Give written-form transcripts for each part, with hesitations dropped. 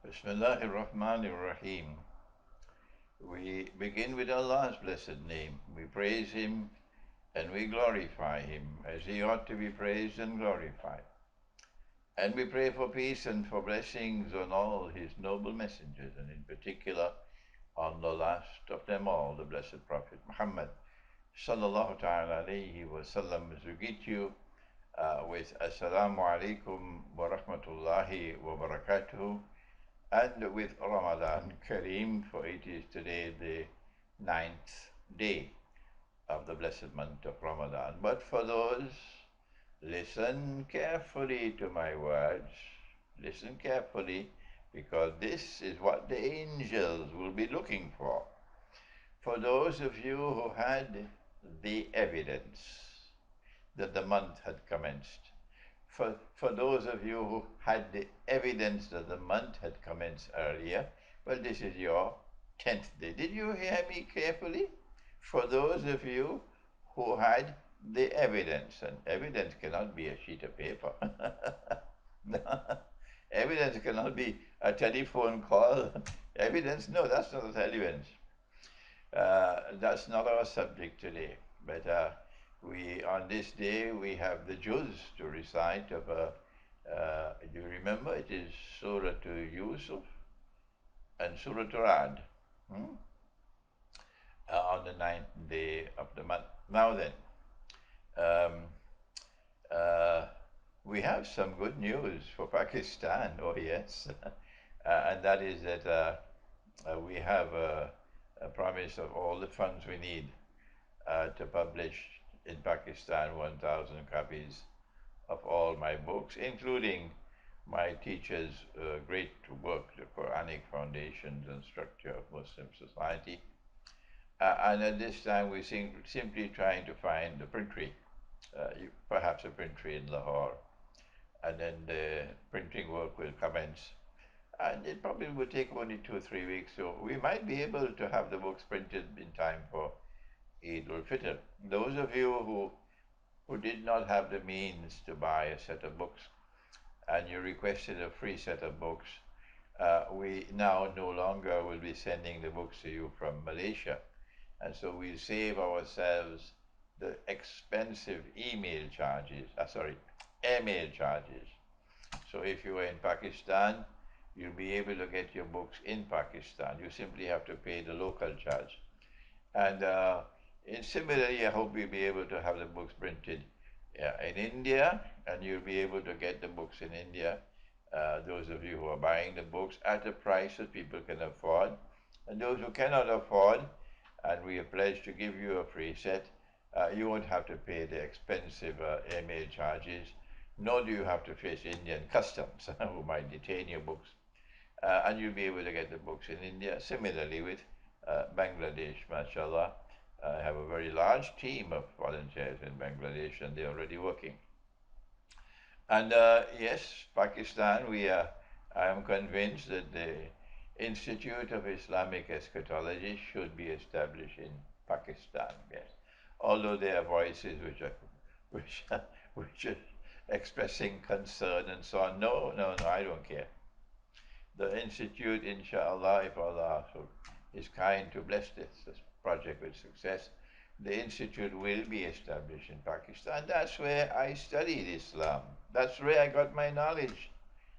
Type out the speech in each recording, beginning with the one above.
Bismillahir Rahmanir Rahim. We begin with Allah's blessed name. We praise Him and we glorify Him as He ought to be praised and glorified. And we pray for peace and for blessings on all His noble messengers, and in particular on the last of them all, the blessed Prophet Muhammad sallallahu ta'ala alayhi wa sallam, as we greet you with Assalamu alaikum wa rahmatullahi wa barakatuh, and with Ramadan Kareem, for it is today the ninth day of the blessed month of Ramadan. But for those, listen carefully to my words, listen carefully, because this is what the angels will be looking for. For those of you who had the evidence that the month had commenced, for those of you who had the evidence that the month had commenced earlier, well, this is your 10th day. Did you hear me carefully? For those of you who had the evidence, and evidence cannot be a sheet of paper. No. Evidence cannot be a telephone call. Evidence, no, that's not a evidence. That's not our subject today. But on this day, we have the juz to recite of do you remember? It is Surah to Yusuf and Surah to Ra'd, on the ninth day of the month. Now then, um, we have some good news for Pakistan. Oh yes, and that is that we have a promise of all the funds we need to publish in Pakistan 1,000 copies of all my books, including my teacher's great work, The Quranic Foundations and Structure of Muslim Society. And at this time, we're simply trying to find a printry, perhaps a printry in Lahore, and then the printing work will commence. And it probably will take only 2 or 3 weeks, so we might be able to have the books printed in time for Eid al-Fitr. Those of you who did not have the means to buy a set of books and you requested a free set of books, we now no longer will be sending the books to you from Malaysia. And so we'll save ourselves the expensive airmail charges. So if you are in Pakistan, you'll be able to get your books in Pakistan. You simply have to pay the local charge. And similarly, I hope you'll be able to have the books printed in India, and you'll be able to get the books in India, those of you who are buying the books at a price that people can afford. And those who cannot afford, and we are pledged to give you a free set, you won't have to pay the expensive airmail charges, nor do you have to face Indian customs who might detain your books. And you'll be able to get the books in India. Similarly with Bangladesh, mashallah. I have a very large team of volunteers in Bangladesh, and they're already working. And yes, Pakistan, I am convinced that the Institute of Islamic Eschatology should be established in Pakistan, yes. Although there are voices which are expressing concern and so on. No, I don't care. The Institute, inshallah, if Allah is kind to bless this project with success, the Institute will be established in Pakistan. That's where I studied Islam. That's where I got my knowledge.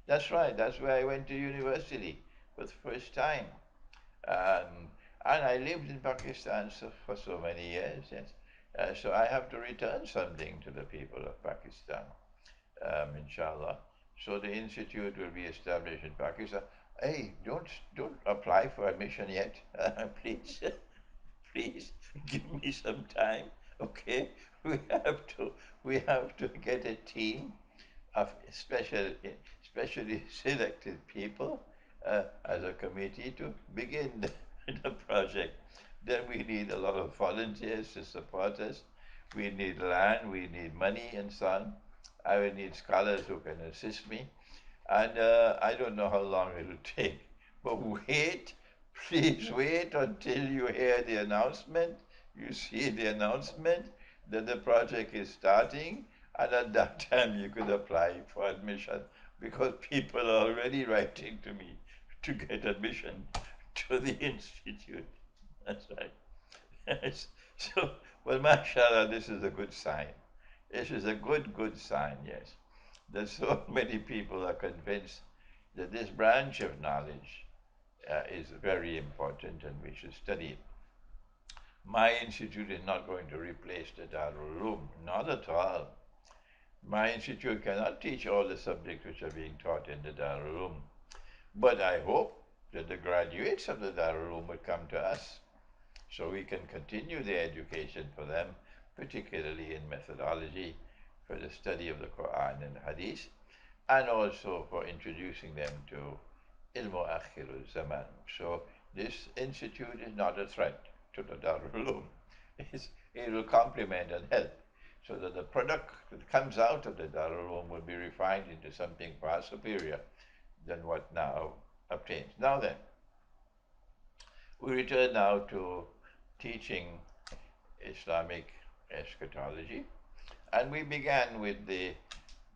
That's right, that's where I went to university for the first time. And I lived in Pakistan for so many years, yes. So I have to return something to the people of Pakistan, inshallah. So the institute will be established in Pakistan. Hey, don't apply for admission yet, please. Please give me some time, okay? We have to get a team of specially selected people as a committee to begin the project. Then we need a lot of volunteers to support us. We need land, we need money and so on. I will need scholars who can assist me. And I don't know how long it will take. But wait, please wait until you hear the announcement. You see the announcement that the project is starting, and at that time you could apply for admission, because people are already writing to me to get admission to the institute. That's right. Yes. So, well, mashallah, this is a good sign. This is a good sign, yes. That so many people are convinced that this branch of knowledge is very important and we should study it. My institute is not going to replace the Darul Uloom, not at all. My institute cannot teach all the subjects which are being taught in the Darul Uloom. But I hope that the graduates of the Darul Uloom will come to us so we can continue the education for them, particularly in methodology, for the study of the Quran and Hadith, and also for introducing them to Ilmu Akhirul Zaman. So this institute is not a threat to the Darul Uloom. It will complement and help so that the product that comes out of the Darul Uloom will be refined into something far superior than what now obtains. Now then, we return now to teaching Islamic eschatology, and we began with the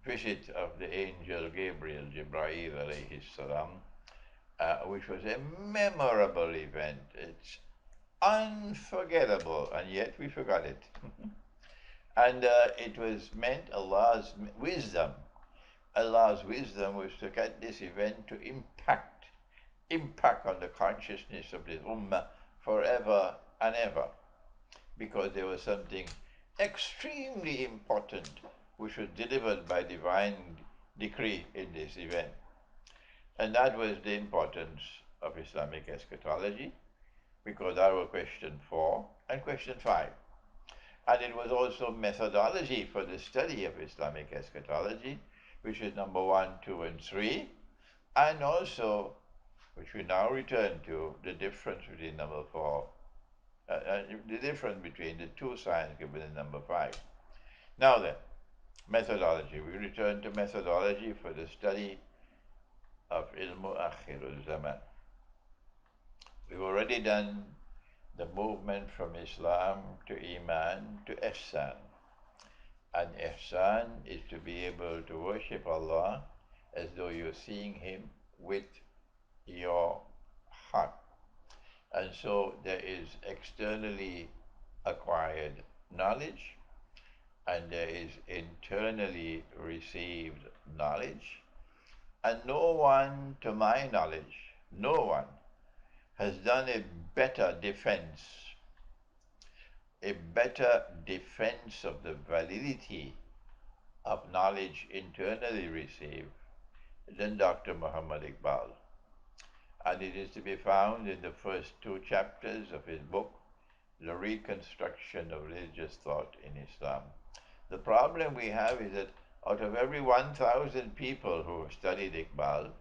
visit of the angel Gabriel, Jibreel alayhi salam, which was a memorable event. It's unforgettable, and yet we forgot it. And it was meant Allah's wisdom. Allah's wisdom was to get this event to impact on the consciousness of this ummah forever and ever, because there was something extremely important which was delivered by divine decree in this event. And that was the importance of Islamic eschatology, because that was question 4 and question 5. And it was also methodology for the study of Islamic eschatology, which is number 1, 2, and 3, and also, which we now return to, the difference between number 4, the difference between the 2 signs given in number 5. Now then, methodology. We return to methodology for the study of Ilmu Akhirul Zaman. We've already done the movement from Islam to Iman to Ihsan. And Ihsan is to be able to worship Allah as though you're seeing Him with your heart. And so there is externally acquired knowledge, and there is internally received knowledge. And no one, to my knowledge, no one has done a better defense of the validity of knowledge internally received than Dr. Muhammad Iqbal. And it is to be found in the first 2 chapters of his book, The Reconstruction of Religious Thought in Islam. The problem we have is that out of every 1,000 people who have studied Iqbal,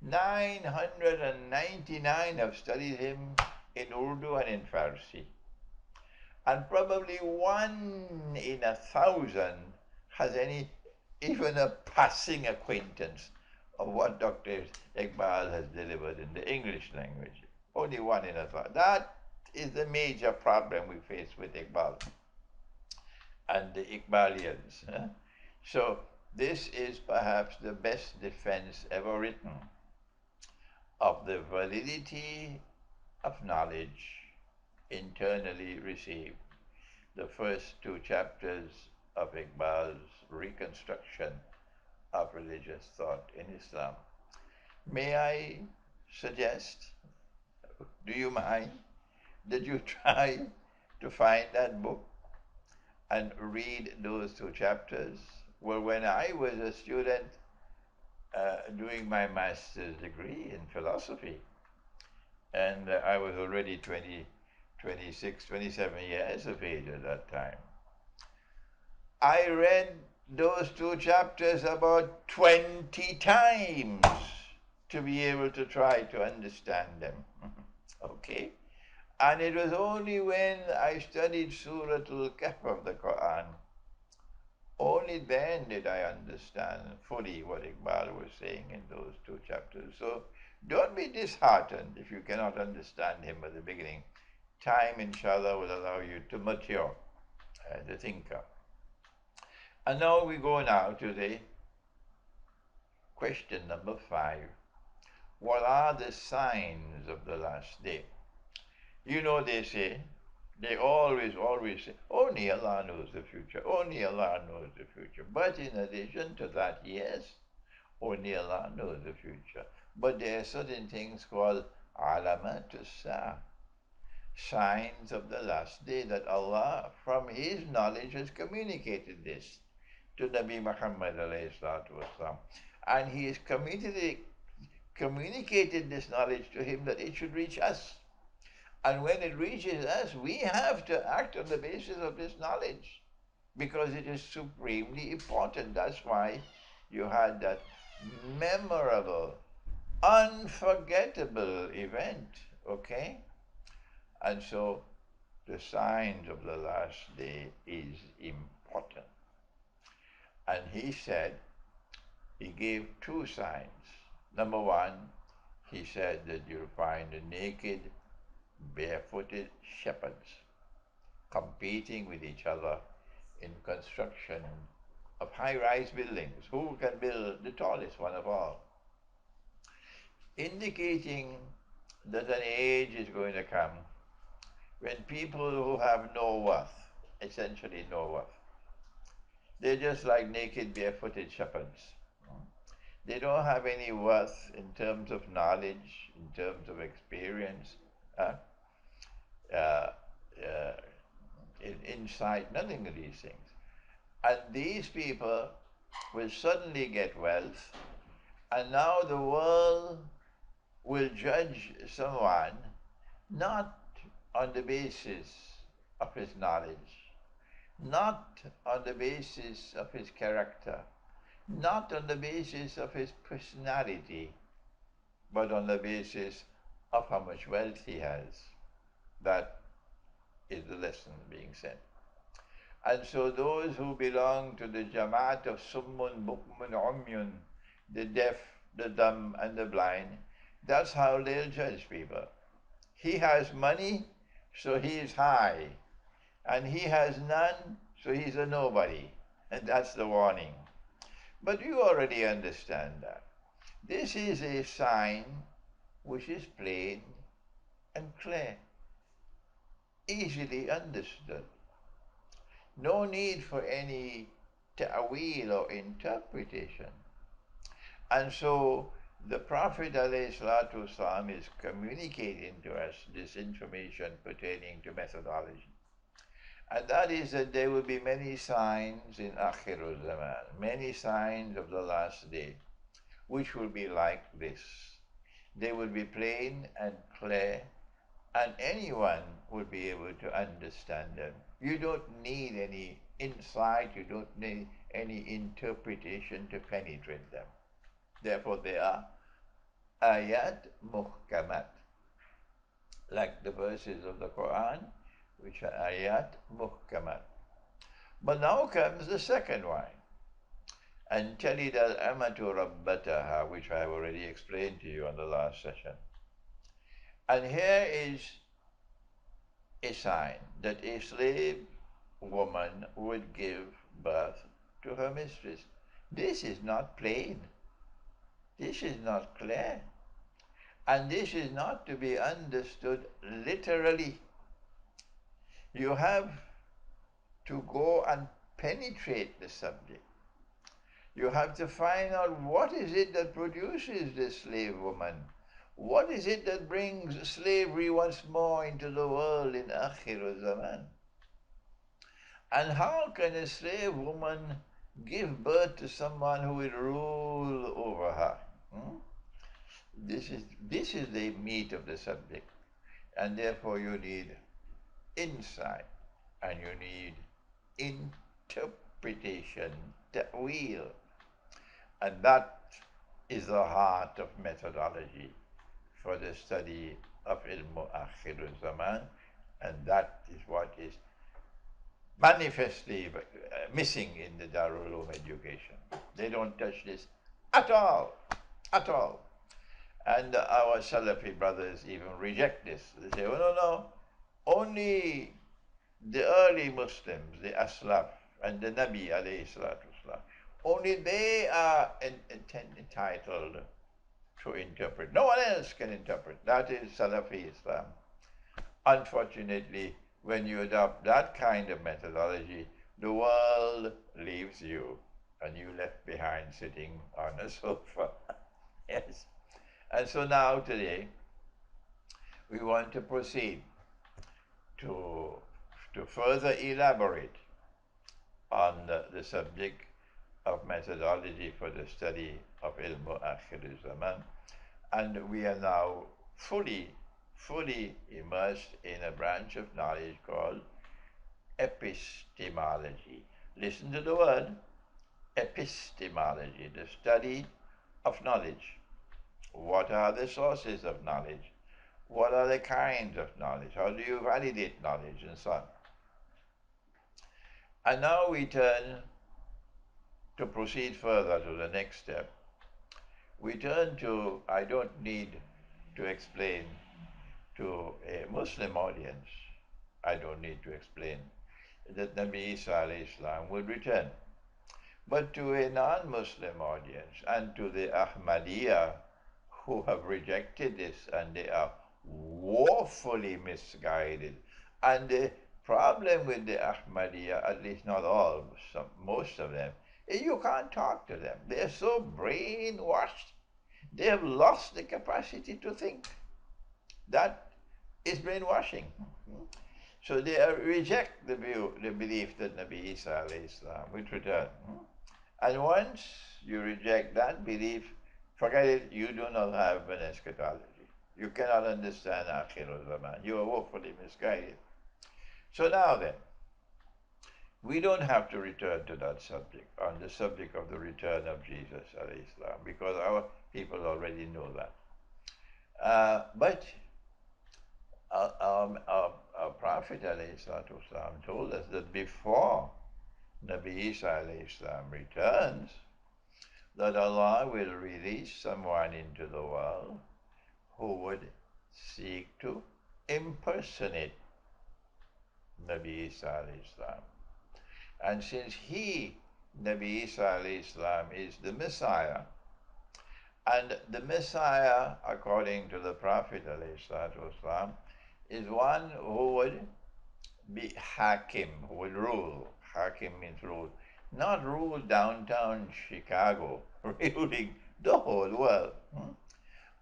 999 have studied him in Urdu and in Farsi. And probably 1 in 1,000 has even a passing acquaintance of what Dr. Iqbal has delivered in the English language. Only 1 in 1,000. That is the major problem we face with Iqbal and the Iqbalians. So this is perhaps the best defense ever written of the validity of knowledge internally received. The first 2 chapters of Iqbal's Reconstruction of Religious Thought in Islam. May I suggest, do you mind, that you try to find that book and read those 2 chapters? Well, when I was a student doing my master's degree in philosophy, and I was already 26, 27 years of age at that time, I read those 2 chapters about 20 times to be able to try to understand them. Okay? And it was only when I studied Surah Al-Kahf of the Quran, only then did I understand fully what Iqbal was saying in those 2 chapters. So don't be disheartened if you cannot understand him at the beginning. Time, inshallah, will allow you to mature as a thinker. And now we go now to the question number 5. What are the signs of the last day? You know, they say, they always say, only Allah knows the future, only Allah knows the future. But in addition to that, yes, only Allah knows the future. But there are certain things called alamatus sa, signs of the last day, that Allah, from His knowledge, has communicated this to Nabi Muhammad alayhi salatu wasalam. And He has communicated this knowledge to him that it should reach us. And when it reaches us, we have to act on the basis of this knowledge, because it is supremely important. That's why you had that memorable, unforgettable event, okay? And so the signs of the last day is important. And he said, he gave two signs. Number one, he said that you'll find the naked, barefooted shepherds competing with each other in construction of high-rise buildings. Who can build the tallest one of all? Indicating that an age is going to come when people who have no worth, essentially no worth, they're just like naked, barefooted shepherds. They don't have any worth in terms of knowledge, in terms of experience, uh, uh, insight, nothing of these things. And these people will suddenly get wealth, and now the world will judge someone not on the basis of his knowledge, not on the basis of his character, not on the basis of his personality, but on the basis of how much wealth he has. That is the lesson being sent. And so those who belong to the Jamaat of Summun, Bukmun, Umyun, the deaf, the dumb, and the blind, that's how they'll judge people. He has money, so he is high. And he has none, so he's a nobody. And that's the warning. But you already understand that. This is a sign which is plain and clear, easily understood. No need for any ta'wil or interpretation. And so the Prophet ﷺ is communicating to us this information pertaining to methodology. And that is that there will be many signs in Akhirul Zaman, many signs of the last day, which will be like this. They will be plain and clear, and anyone will be able to understand them. You don't need any insight, you don't need any interpretation to penetrate them. Therefore they are ayat muhkamat, like the verses of the Quran, which are ayat muhkamat. But now comes the second one. And talid al-amatu rabbataha, which I have already explained to you on the last session. And here is a sign that a slave woman would give birth to her mistress. This is not plain. This is not clear. And this is not to be understood literally. You have to go and penetrate the subject. You have to find out what is it that produces this slave woman. What is it that brings slavery once more into the world in Akhir Zaman? And how can a slave woman give birth to someone who will rule over her? This is the meat of the subject. And therefore you need insight and you need interpretation, ta'wil. And that is the heart of methodology for the study of Ilmu Akhir Zaman, and that is what is manifestly missing in the Darul Uloom education. They don't touch this at all, at all. And our Salafi brothers even reject this. They say, oh no, only the early Muslims, the Aslaf and the Nabi alayhi salatu wasalam, only they are entitled to interpret. No one else can interpret. That is Salafi Islam. Unfortunately, when you adopt that kind of methodology, the world leaves you and you left behind sitting on a sofa. Yes. And so now today, we want to proceed to, to further elaborate on the subject of methodology for the study of Ilmu Akhir Zaman. And we are now fully immersed in a branch of knowledge called epistemology. Listen to the word epistemology, the study of knowledge. What are the sources of knowledge? What are the kinds of knowledge? How do you validate knowledge and so on? And now we turn to proceed further to the next step. We turn to, I don't need to explain to a Muslim audience, I don't need to explain that Nabi Isa alayhi salam would return. But to a non-Muslim audience and to the Ahmadiyya who have rejected this and they are woefully misguided. And the problem with the Ahmadiyya, at least not all, most of them, is you can't talk to them. They're so brainwashed. They have lost the capacity to think. That is brainwashing. So they reject the view, the belief that Nabi Isa alayhi salam would return. And once you reject that belief, forget it, you do not have an eschatology. You cannot understand Akhir Zaman. You are woefully misguided. So now then, we don't have to return to that subject, on the subject of the return of Jesus alayhi salam, because our people already know that. But our Prophet alayhi salatu wasalam told us that before Nabi Isa alayhi salam returns, that Allah will release someone into the world who would seek to impersonate Nabi Isa alayhi salam. And since Nabi Isa alayhi salam, is the Messiah, and the Messiah, according to the Prophet alayhi salatu wasalam, is one who would be Hakim, who would rule. Hakim means rule. Not rule downtown Chicago, ruling the whole world.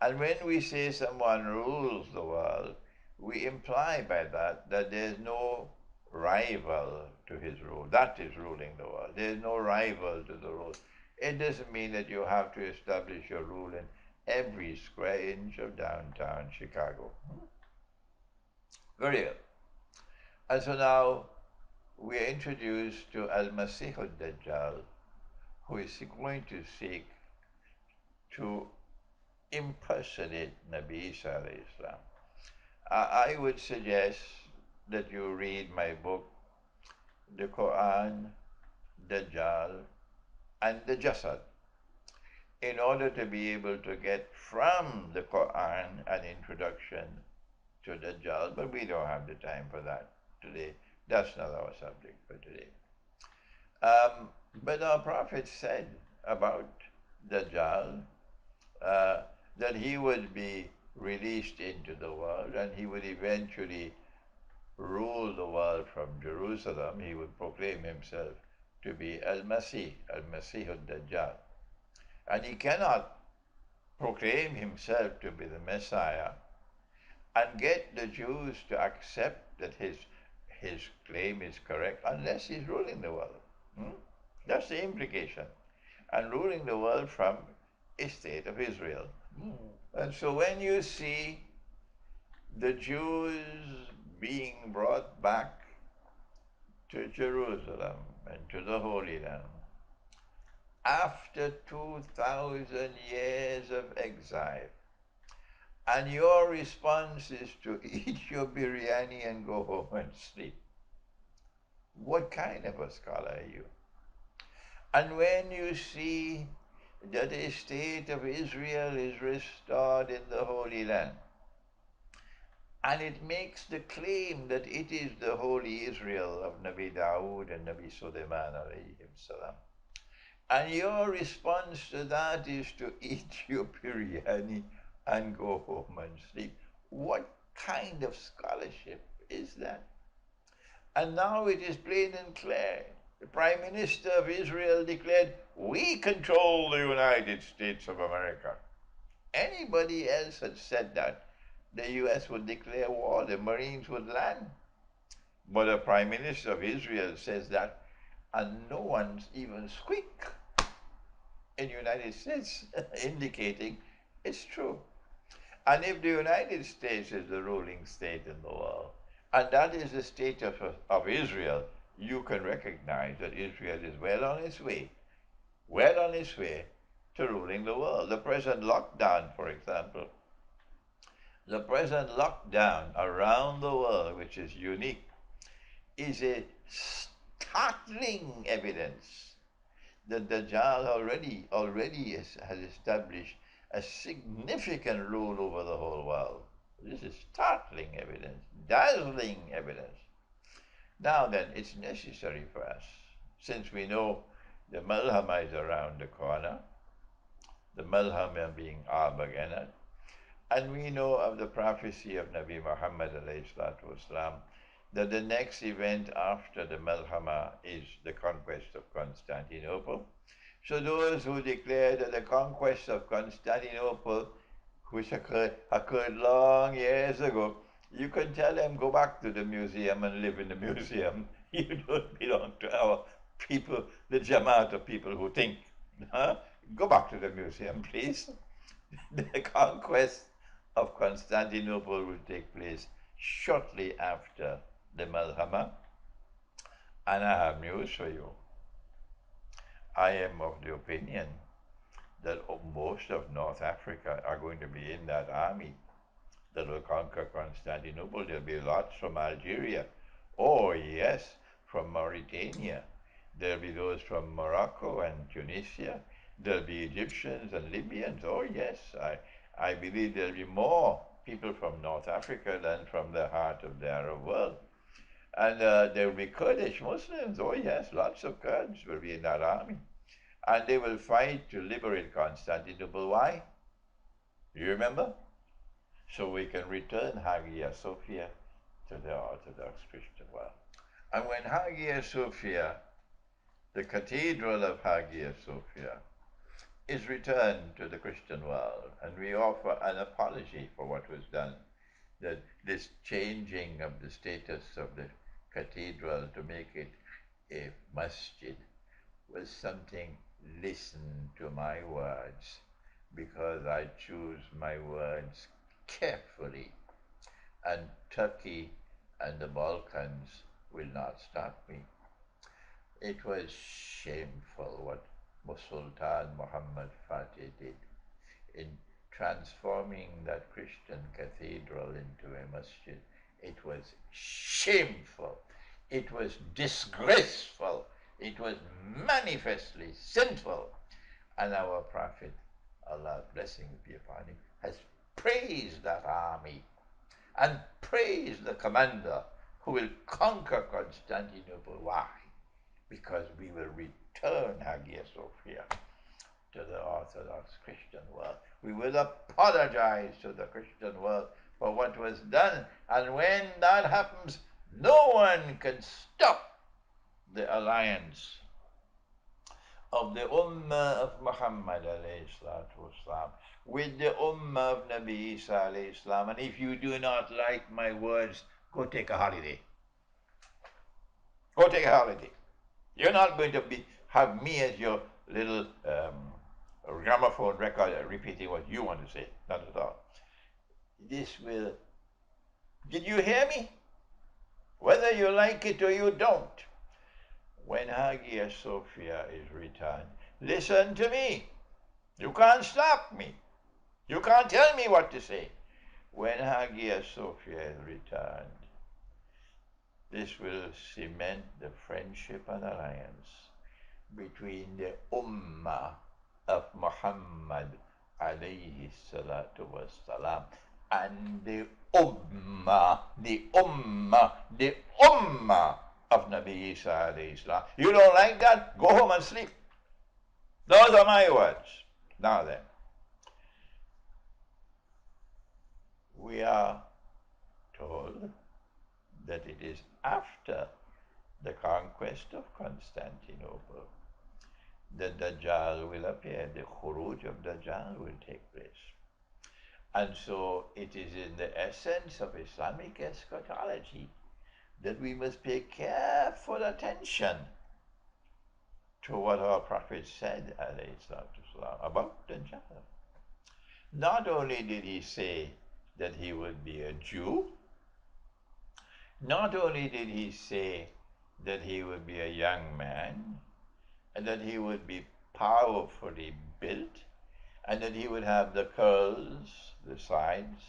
And when we say someone rules the world, we imply by that there's no rival to his rule. That is ruling the world. There's no rival to the rule. It doesn't mean that you have to establish your rule in every square inch of downtown Chicago. Very good. And so now we are introduced to Al-Masih al-Dajjal, who is going to seek to impersonate Nabi Isa alayhi salam. I would suggest that you read my book, The Quran, Dajjal, and the Jasad, in order to be able to get from the Quran an introduction to Dajjal, but we don't have the time for that today. That's not our subject for today. But our Prophet said about Dajjal that he would be released into the world and he would eventually rule the world from Jerusalem. He would proclaim himself to be Al-Masih al-Dajjal. And he cannot proclaim himself to be the Messiah and get the Jews to accept that his claim is correct unless he's ruling the world. That's the implication. And ruling the world from a state of Israel. And so when you see the Jews being brought back to Jerusalem and to the Holy Land, after 2,000 years of exile, and your response is to eat your biryani and go home and sleep, what kind of a scholar are you? And when you see that a state of Israel is restored in the Holy Land, and it makes the claim that it is the Holy Israel of Nabi Dawood and Nabi Sulaiman alayhim salam, And your response to that is to eat your biryani and go home and sleep. What kind of scholarship is that? And now it is plain and clear. The Prime Minister of Israel declared, "We control the United States of America." Anybody else had said that, the US would declare war, the Marines would land. But the Prime Minister of Israel says that, and no one's even squeak in the United States, indicating it's true. And if the United States is the ruling state in the world, and that is the state of Israel, you can recognize that Israel is well on its way to ruling the world. The present lockdown, for example, the present lockdown around the world, which is unique, is a startling evidence that Dajjal already has established a significant rule over the whole world. This is startling evidence, dazzling evidence. Now then, it's necessary for us, since we know the Malhama is around the corner, the Malhama being Armageddon, and we know of the prophecy of Nabi Muhammad والسلام, that the next event after the Malhama is the conquest of Constantinople. So those who declare that the conquest of Constantinople, which occurred long years ago, you can tell them, go back to the museum and live in the museum. You don't belong to our people, the Jamaat of people who think. Huh? Go back to the museum, please. The conquest of Constantinople will take place shortly after the Malhama. And I have news for you. I am of the opinion that most of North Africa are going to be in that army that will conquer Constantinople. There'll be lots from Algeria. Oh, yes, from Mauritania. There'll be those from Morocco and Tunisia. There'll be Egyptians and Libyans. Oh, yes, I believe there'll be more people from North Africa than from the heart of the Arab world. And there will be Kurdish Muslims. Oh, yes, lots of Kurds will be in that army. And they will fight to liberate Constantinople. Why? You remember? So we can return Hagia Sophia to the Orthodox Christian world. And when Hagia Sophia, the cathedral of Hagia Sophia, is returned to the Christian world, and we offer an apology for what was done, that this changing of the status of the cathedral to make it a masjid was something. Listen to my words, because I choose my words carefully, and Turkey and the Balkans will not stop me. It was shameful what Sultan Muhammad Fatih did in transforming that Christian cathedral into a masjid. It was shameful. It was disgraceful. It was manifestly sinful. And our Prophet, Allah's blessing be upon him, has praised that army and praised the commander who will conquer Constantinople. Why? Because we will return Hagia Sophia to the Orthodox Christian world. We will apologize to the Christian world for what was done. And when that happens, no one can stop the alliance of the Ummah of Muhammad والسلام, with the Ummah of Nabi Isa والسلام. And if you do not like my words, go take a holiday. Go take a holiday. You're not going to have me as your little gramophone record repeating what you want to say. Not at all. This will... Did you hear me? Whether you like it or you don't, when Hagia Sophia is returned, listen to me. You can't stop me. You can't tell me what to say. When Hagia Sophia is returned, this will cement the friendship and alliance between the Ummah of Muhammad alayhi salatu wassalam and the Ummah of Nabi Isa alayhi salam. You don't like that? Go home and sleep. Those are my words. Now then, we are told that it is after the conquest of Constantinople that Dajjal will appear, the Khuruj of Dajjal will take place. And so it is in the essence of Islamic eschatology that we must pay careful attention to what our Prophet said about Dajjal. Not only did he say that he would be a Jew, not only did he say that he would be a young man, and that he would be powerfully built, and that he would have the curls, the sides,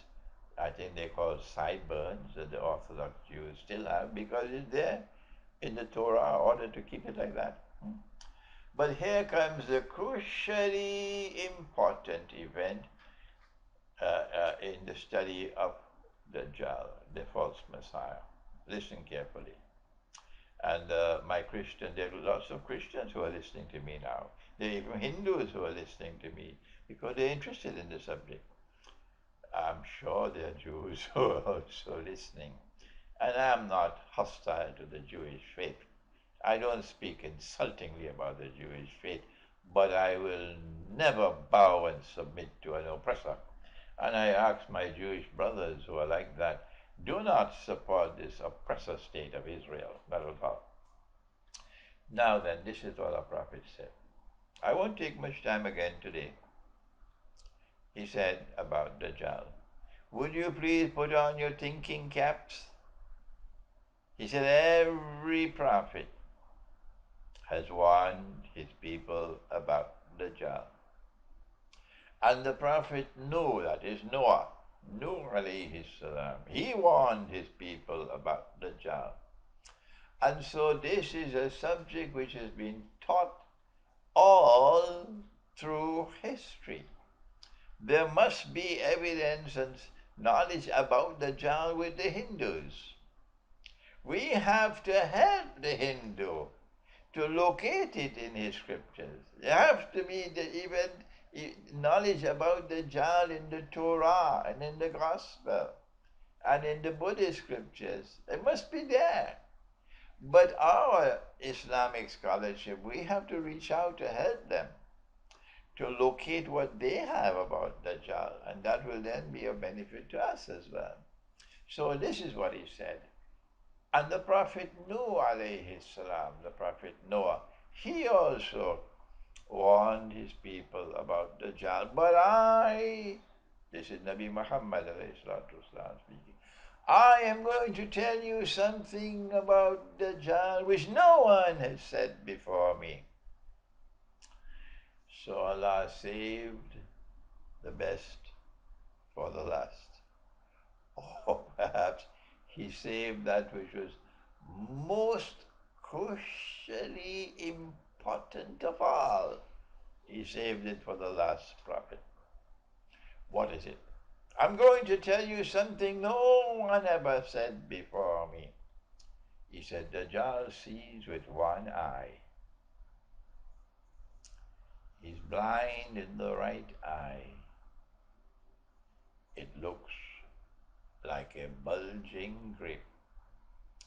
I think they call sideburns, that the Orthodox Jews still have, because it's there in the Torah in order to keep it like that. But here comes the crucially important event in the study of Dajjal, the false Messiah. Listen carefully. And my Christian, there are lots of Christians who are listening to me now. There are even Hindus who are listening to me because they're interested in the subject. I'm sure there are Jews who are also listening. And I'm not hostile to the Jewish faith. I don't speak insultingly about the Jewish faith, but I will never bow and submit to an oppressor. And I ask my Jewish brothers who are like that, do not support this oppressor state of Israel, not at all. Now then, this is what our Prophet said. I won't take much time again today. He said about Dajjal, would you please put on your thinking caps? He said every prophet has warned his people about Dajjal. And the prophet Noah, that is Noah alayhi salam, he warned his people about Dajjal. And so this is a subject which has been taught all through history. There must be evidence and knowledge about Dajjal with the Hindus. We have to help the Hindu to locate it in his scriptures. There has to be even knowledge about Dajjal in the Torah and in the Gospel and in the Buddhist scriptures. It must be there. But our Islamic scholarship, we have to reach out to help them to locate what they have about Dajjal, and that will then be of benefit to us as well. So this is what he said. And the Prophet Noah alayhi salam, the Prophet Noah, he also warned his people about Dajjal. But this is Nabi Muhammad alayhi salatu wasalam speaking, I am going to tell you something about Dajjal which no one has said before me. So Allah saved the best for the last. Or perhaps He saved that which was most crucially important of all. He saved it for the last prophet. What is it? I'm going to tell you something no one ever said before me. He said, Dajjal sees with one eye. He's blind in the right eye. It looks like a bulging grape.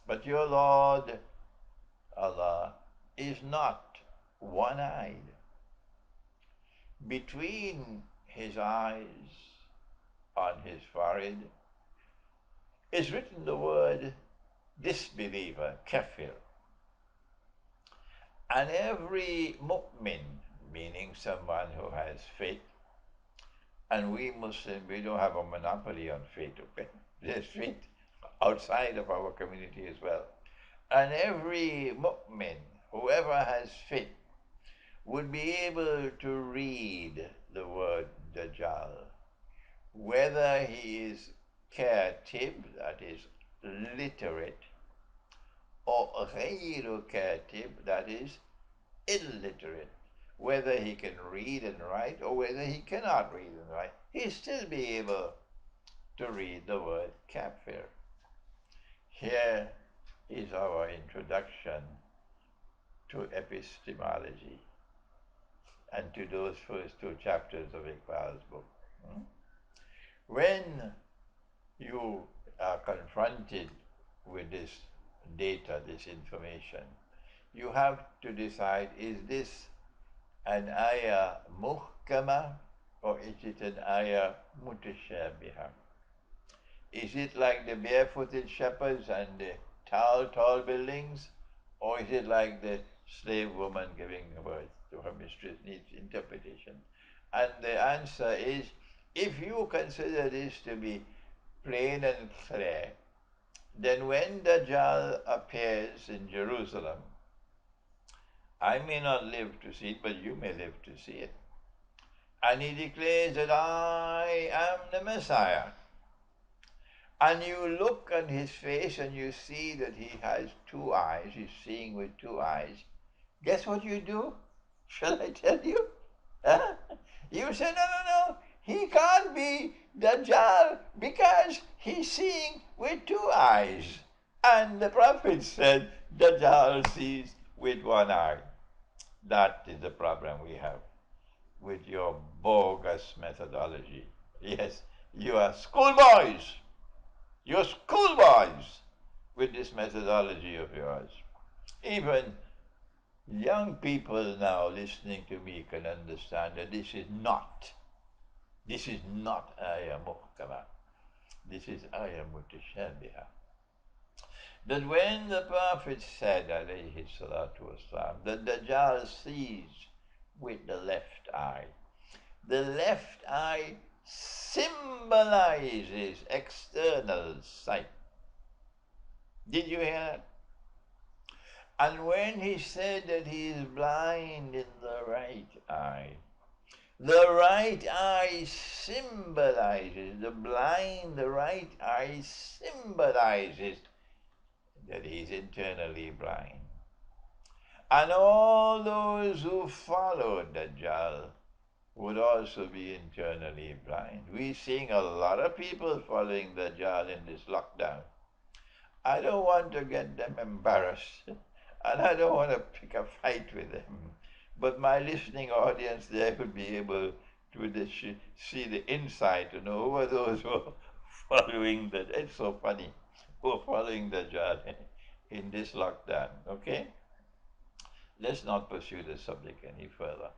But your Lord, Allah, is not one-eyed. Between his eyes, on his forehead, is written the word disbeliever, kafir. And every mu'min, meaning someone who has faith, and we Muslims, we don't have a monopoly on faith, okay? There's faith outside of our community as well. And every mu'min, whoever has faith, would be able to read the word Dajjal, whether he is katib, that is literate, or ghayru katib, that is illiterate, whether he can read and write or whether he cannot read and write, he'll still be able to read the word kafir. Here is our introduction to epistemology. and to those first two chapters of Iqbal's book. Hmm? When you are confronted with this data, this information, you have to decide, is this an ayah muhkama or is it an ayah mutashabiha? Is it like the barefooted shepherds and the tall, tall buildings, or is it like the slave woman giving birth to her mistress needs interpretation? And the answer is, if you consider this to be plain and clear, then when Dajjal appears in Jerusalem, I may not live to see it, but you may live to see it. And he declares that I am the Messiah. And you look on his face and you see that he has two eyes, he's seeing with two eyes. Guess what you do? Shall I tell you? Huh? You say, no, no, no, he can't be Dajjal because he's seeing with two eyes. And the Prophet said, Dajjal sees with one eye. That is the problem we have with your bogus methodology. Yes, you are schoolboys. You're schoolboys with this methodology of yours. Even young people now listening to me can understand that this is not ayah muhkama. This is ayah mutashabiha. That when the Prophet said, alayhi salatu wasalam, that Dajjal sees with the left eye, the left eye symbolizes external sight. Did you hear that? And when he said that he is blind in the right eye, the right eye symbolizes, the right eye symbolizes that he is internally blind. And all those who followed Dajjal would also be internally blind. We're seeing a lot of people following Dajjal in this lockdown. I don't want to get them embarrassed, and I don't want to pick a fight with them. But my listening audience there would be able to see the inside, to know who are those who are following the, it's so funny, who are following the Dajjal in this lockdown, okay? Let's not pursue the subject any further.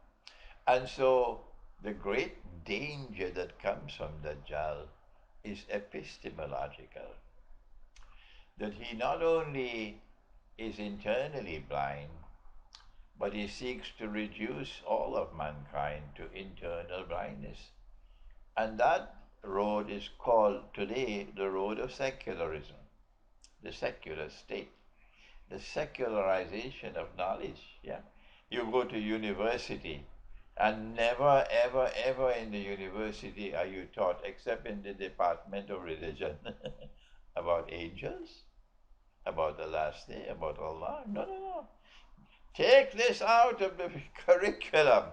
And so the great danger that comes from Dajjal is epistemological. That he not only is internally blind, but he seeks to reduce all of mankind to internal blindness. And that road is called today the road of secularism, the secular state, the secularization of knowledge. Yeah, you go to university, and never, ever, ever in the university are you taught, except in the department of religion, about angels, about the last day, about Allah. No, no, no. Take this out of the curriculum.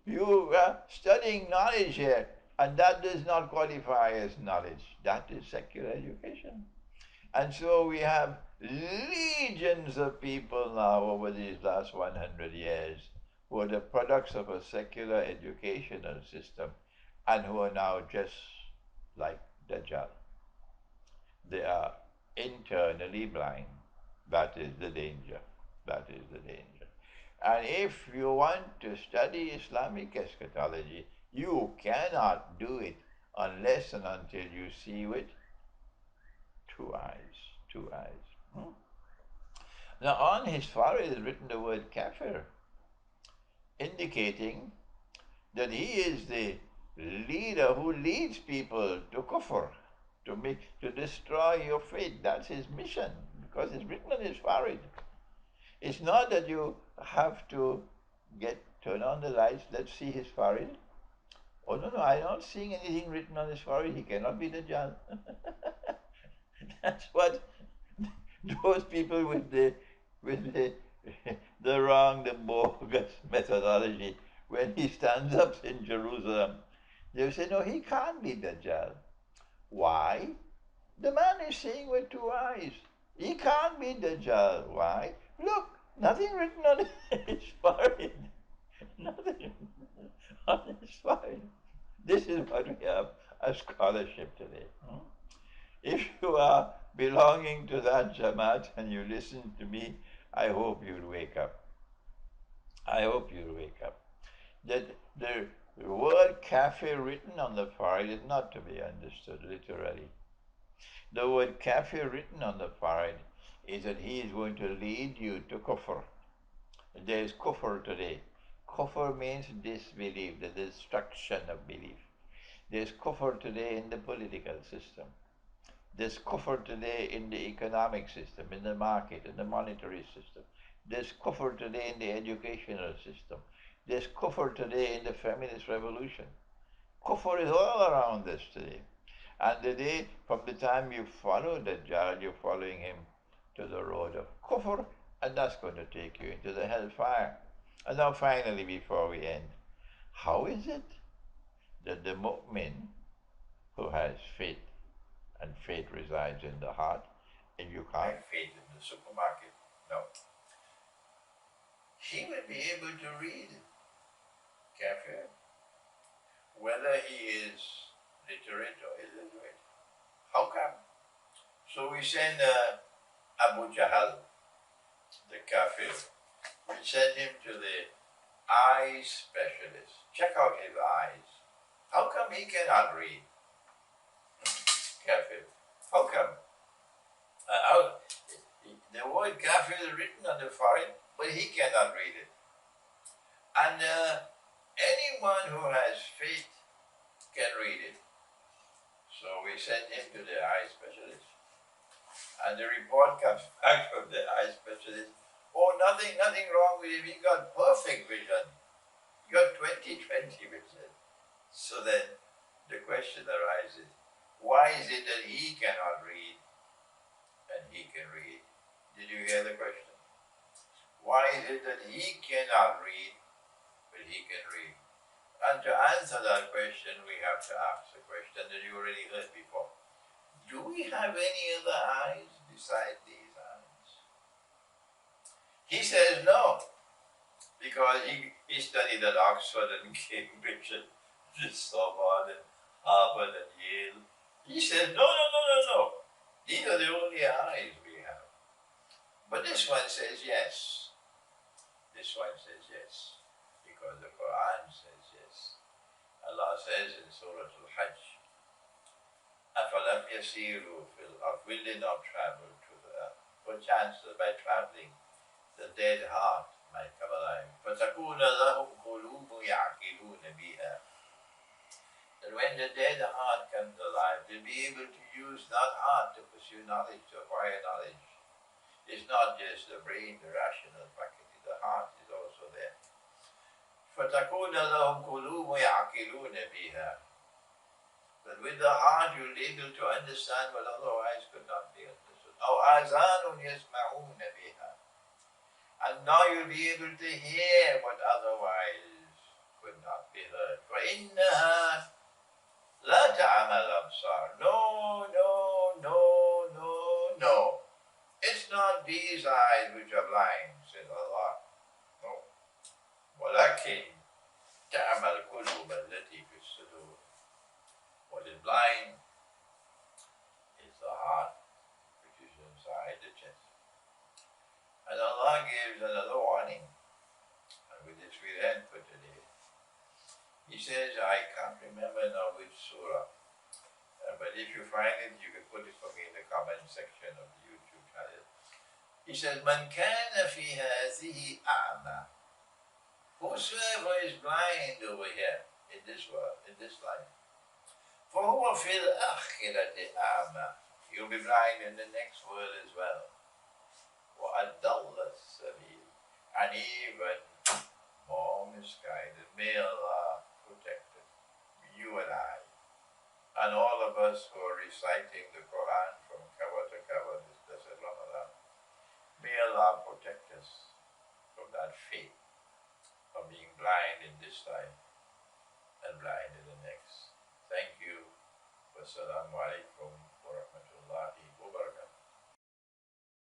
You are studying knowledge here, and that does not qualify as knowledge. That is secular education. And so we have legions of people now over these last 100 years who are the products of a secular educational system and who are now just like Dajjal. They are internally blind. That is the danger. That is the danger. And if you want to study Islamic eschatology, you cannot do it unless and until you see with two eyes. Two eyes. Hmm? Now on his forehead is written the word kafir, indicating that he is the leader who leads people to kufr, to destroy your faith. That's his mission, because it's written on his forehead. It's not that you have to turn on the lights, let's see his forehead. Oh no, no, I'm not seeing anything written on his forehead. He cannot be Dajjal. That's what those people with the wrong, the bogus methodology, when he stands up in Jerusalem, they say, no, he can't be Dajjal. Why? The man is seeing with two eyes. He can't be Dajjal. Why? Look, nothing written on his forehead. Nothing. It's fine. This is what we have as scholarship today. If you are belonging to that Jamaat and you listen to me, I hope you'll wake up. I hope you'll wake up. That the word kafir written on the forehead is not to be understood literally. The word kafir written on the forehead is that he is going to lead you to kufr. There is kufr today. Kufr means disbelief, the destruction of belief. There's kufr today in the political system. There's kufr today in the economic system, in the market, in the monetary system. There's kufr today in the educational system. There's kufr today in the feminist revolution. Kufr is all around us today. And today, from the time you follow Dajjal, you're following him to the road of kufr, and that's going to take you into the hellfire. And now finally, before we end, how is it that the mu'min who has faith, and faith resides in the heart, and you can't faith in the supermarket? No. He will be able to read kafir, whether he is literate or illiterate. How come? So we send Abu Jahl, the kafir, we send him to the eye specialist. Check out his eyes. How come he cannot read kafir? How come? The word kafir is written on the forehead, but he cannot read it. And anyone who has faith can read it. So we send him to the eye specialist. And the report comes back from the eye specialist. Oh, nothing wrong with him. He got perfect vision. He got 20/20 vision. So then the question arises, why is it that he cannot read and he can read? Did you hear the question? Why is it that he cannot read but he can read? And to answer that question, we have to ask the question that you already heard before. Do we have any other eyes besides these eyes? He says no, because he studied at Oxford and Cambridge and Sorbonne and Harvard and Yale. He says no. These are the only eyes we have. But this one says yes. This one says yes, because the Quran says yes. Allah says in Surah Al-Hajj, أَفَلَمْ يَسِيرُوا فِي الْأَرْضِ, will they not travel to the earth? Perchance that by traveling, the dead heart might come alive. فَتَكُونَ لَهُمْ قُلُوبٌ يَعْقِلُونَ بِهَا. That when the dead heart comes alive, they'll be able to use that heart to pursue knowledge, to acquire knowledge. It's not just the brain, the rational faculty, the heart is also there. فَتَكُونَ لَهُمْ قُلُوبٌ يَعْقِلُونَ بِهَا. But with the heart you'll be able to understand what otherwise could not be understood. أَوْ آذَانٌ يَسْمَعُونَ بِهَا. And now you'll be able to hear what otherwise could not be heard. فَإِنَّهَا لَا تَعْمَى الْأَبْصَارِ. No. It's not these eyes which are blind, says Allah. No. وَلَكِنْ تَعْمَى الْقُلُوبَ الَّتِي فِي الصُّدُورِ. What is blind is the heart which is inside the chest. And Allah gives another warning. And with this we end for today. He says, I can't remember now which surah, but if you find it, you can put it for me in the comment section of the YouTube channel. He says, مَنْ كَانَ فِي هَذِهِ أَعْمَى. Whosoever is blind over here, in this world, in this life, فَهُوَ فِي الْآخِرَةِ أَعْمَى. You'll be blind in the next world as well. وَأَضَلَّ السَّبِيلَ. And even more misguided. May Allah protect us, you and I, and all of us who are reciting the Quran from cover to cover this blessed Ramadan. May Allah protect us from that fate of being blind in this life and blind in the next. Thank you. Wassalamu alaikum.